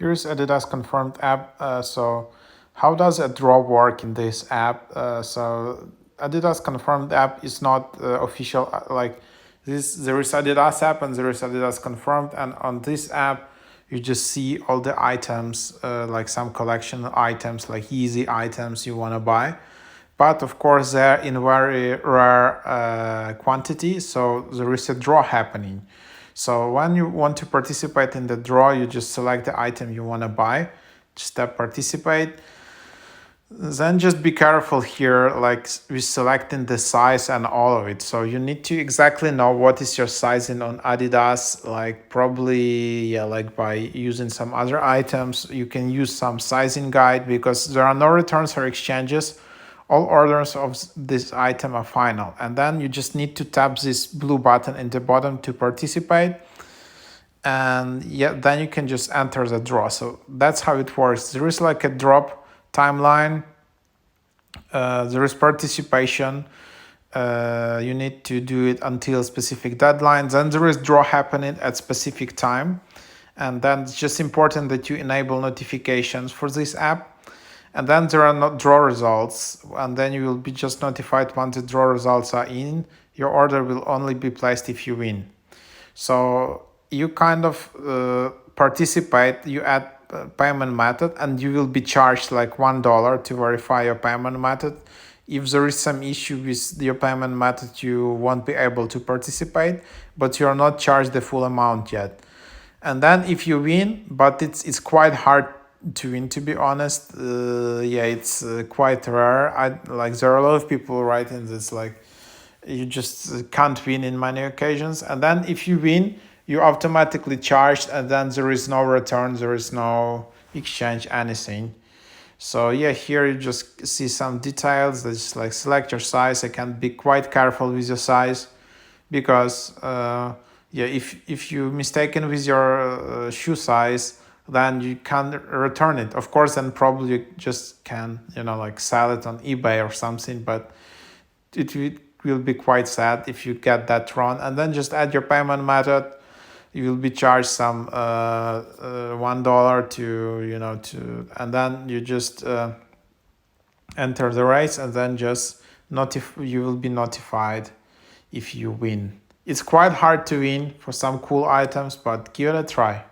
Here's ADIDAS Confirmed app. So how does a draw work in this app? So ADIDAS Confirmed app is not official. Like this, there is ADIDAS app and there is ADIDAS Confirmed, and on this app you just see all the items, like some collection items, like easy items you want to buy. But of course, they're in very rare quantity, so there is a draw happening. So when you want to participate in the draw, you just select the item you want to buy, just tap participate. Then just be careful here, like with selecting the size and all of it. So you need to exactly know what is your sizing on Adidas, like probably, yeah, like by using some other items, you can use some sizing guide because there are no returns or exchanges. All orders of this item are final. And then you just need to tap this blue button in the bottom to participate. And yeah, then you can just enter the draw. So that's how it works. There is like a drop timeline. There is participation. You need to do it until specific deadlines. Then there is draw happening at specific time. And then it's just important that you enable notifications for this app. And then there are not draw results, and then you will be just notified once the draw results are in. Your order will only be placed if you win. So you kind of participate, you add payment method, and you will be charged like $1 to verify your payment method. If there is some issue with your payment method, you won't be able to participate, but you're not charged the full amount yet. And then if you win, but it's quite hard to win, to be honest. Yeah, it's quite rare. Like there are a lot of people writing this, like you just can't win in many occasions. And then if you win, you're automatically charged, and then there is no return, there is no exchange, anything. So yeah, here you just see some details. That's like select your size. I can be quite careful with your size because yeah, if you mistaken with your shoe size, then you can't return it. Of course, then probably you just can, like sell it on eBay or something, but it will be quite sad if you get that wrong. And then just add your payment method. You will be charged some $1 to and then you just enter the race, and then just you will be notified if you win. It's quite hard to win for some cool items, but give it a try.